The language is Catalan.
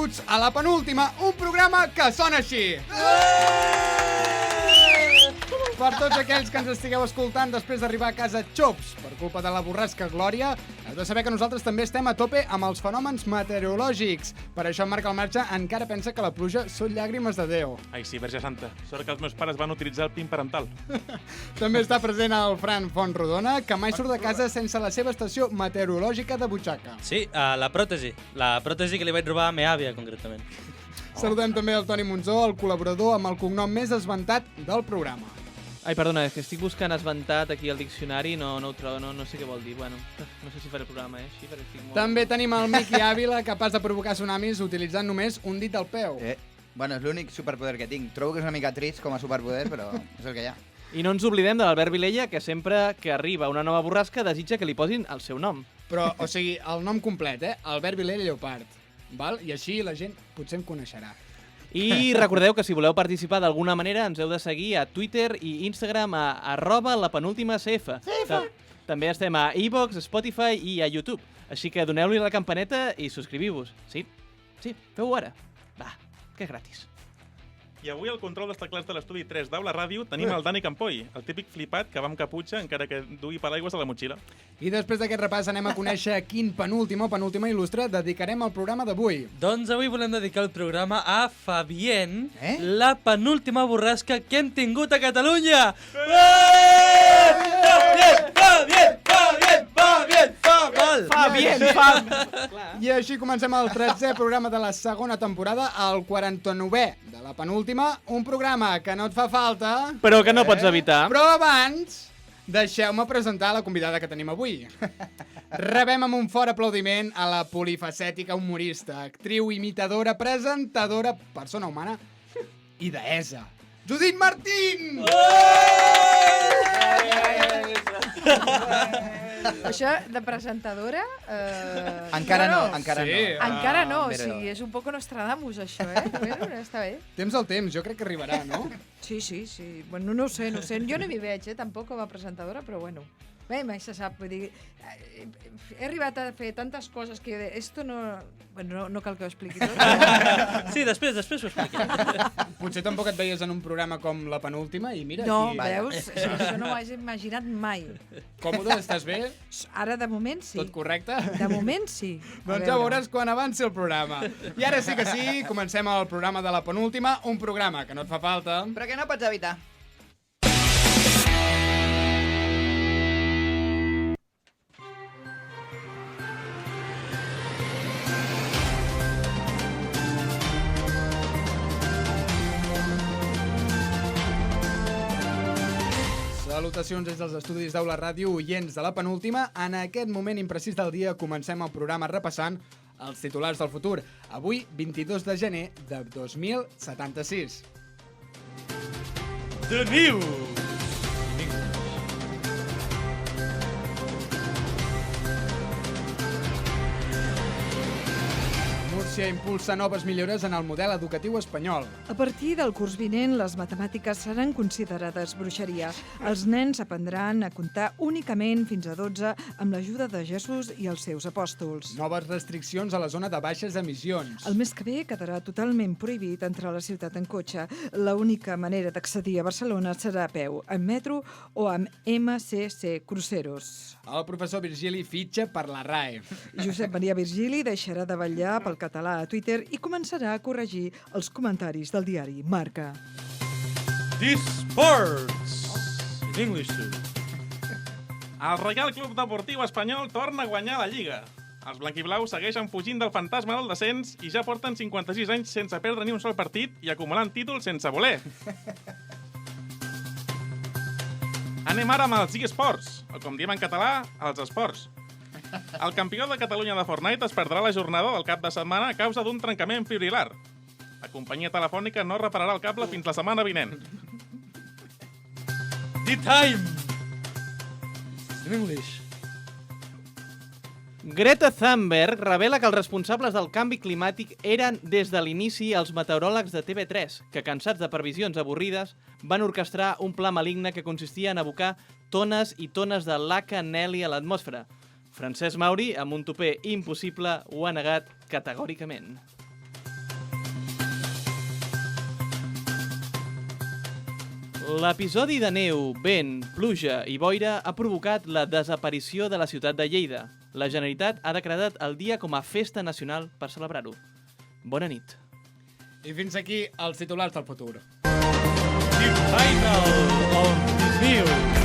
benvinguts a La Penúltima, un programa que sona així. Per tots aquells que ens estigueu escoltant després d'arribar a casa xops per culpa de la borrasca Glòria, heu de saber que nosaltres també estem a tope amb els fenòmens meteorològics. Per això en Marc el Marxa encara pensa que la pluja són llàgrimes de Déu. Ai, sí, Verge Santa. Sort que els meus pares van utilitzar el PIN parental. També està present el Fran Fontrodona, que mai surt de casa sense la seva estació meteorològica de butxaca. Sí, la pròtesi. La pròtesi que li vaig robar a meva àvia, concretament. Saludem també el Toni Monzó, el col·laborador amb el cognom més esventat del programa. Ai, perdona, és que estic buscant esventat aquí al diccionari, no ho trobo, no sé què vol dir. Bueno, no sé si faré el programa, així, perquè estic molt... També tenim el Miqui Ávila, capaç de provocar tsunamis utilitzant només un dit al peu. Bueno, és l'únic superpoder que tinc. Trobo que és una mica trist com a superpoder, però és el que hi ha. I no ens oblidem de l'Albert Vilella, que sempre que arriba una nova borrasca desitja que li posin el seu nom. Però, o sigui, el nom complet, Albert Vilella Lleopard. Val? I així la gent potser em coneixerà. I recordeu que si voleu participar d'alguna manera ens heu de seguir a Twitter i Instagram a @lapenultimacf. També estem a iVoox, Spotify i a YouTube. Així que doneu-li la campaneta i subscriviu-vos. Sí, feu-ho ara. Va, que és gratis. I avui al control dels teclats de l'estudi 3 d'Aula Ràdio tenim el Dani Campoy, el típic flipat que va amb caputxa encara que dugui paraigües a la motxilla. I després d'aquest repàs anem a conèixer quin penúltim o penúltima il·lustre dedicarem al programa d'avui. Doncs avui volem dedicar el programa a Fabien, la penúltima borrasca que hem tingut a Catalunya! Fabien! I així comencem el 13è programa de la segona temporada, el 49è de la penúltima, un programa que no et fa falta... Però que no pots evitar. Però abans, deixeu-me presentar la convidada que tenim avui. Rebem amb un fort aplaudiment a la polifacètica humorista, actriu, imitadora, presentadora, persona humana i deessa, Judit Martín! Això de presentadora... Encara no. Encara no, o sigui, és un poc Nostradamus, això, Bueno, està bé. Temps al temps, jo crec que arribarà, no? Sí. Bueno, no ho sé. Jo no m'hi veig, tampoc com a presentadora, però bueno. Bé, mai se sap, vull dir... He arribat a fer tantes coses que... Esto no... Bueno, no cal que ho expliqui tot. Sí, després ho expliquem. Potser tampoc et veies en un programa com La Penúltima i mira... No, aquí... veus? Això no ho hagi imaginat mai. Còmode, estàs bé? Ara, de moment, sí. Tot correcte? De moment, sí. Doncs ja veuràs quan avanci el programa. I ara sí que sí, comencem el programa de La Penúltima, un programa que no et fa falta... Però que no pots evitar. Salutacions des dels estudis d'Aula Ràdio, oients de La Penúltima. En aquest moment imprecís del dia comencem el programa repassant els titulars del futur. Avui, 22 de gener de 2076. The News! Múrcia impulsa noves millores en el model educatiu espanyol. A partir del curs vinent, les matemàtiques seran considerades bruixeria. Els nens aprendran a comptar únicament fins a 12 amb l'ajuda de Jesús i els seus apòstols. Noves restriccions a la zona de baixes emissions. El mes que ve quedarà totalment prohibit entrar a la ciutat en cotxe. L'única manera d'accedir a Barcelona serà a peu, en metro o amb MCC Cruceros. El professor Virgili fitxa per la RAE. Josep Maria Virgili deixarà de vetllar pel català a Twitter i començarà a corregir els comentaris del diari Marca. The Sports! In English, too. El Reial Club Deportiu Espanyol torna a guanyar la Lliga. Els blanquiblaus segueixen fugint del fantasma del descens i ja porten 56 anys sense perdre ni un sol partit i acumulant títols sense voler. Anem ara amb els eSports, o com diem en català, els esports. El campió de Catalunya de Fortnite es perdrà la jornada del cap de setmana a causa d'un trencament fibrilar. La companyia telefònica no repararà el cable fins la setmana vinent. The Time! In English. Greta Thunberg revela que els responsables del canvi climàtic eren des de l'inici els meteoròlegs de TV3, que, cansats de previsions avorrides, van orquestrar un pla maligne que consistia en abocar tones i tones de laca Nelly a l'atmosfera. Francesc Mauri, amb un tupé impossible, ho ha negat categòricament. L'episodi de neu, vent, pluja i boira ha provocat la desaparició de la ciutat de Lleida. La Generalitat ha decretat el dia com a festa nacional per celebrar-ho. Bona nit. I fins aquí els titulars del futur. Title of this news.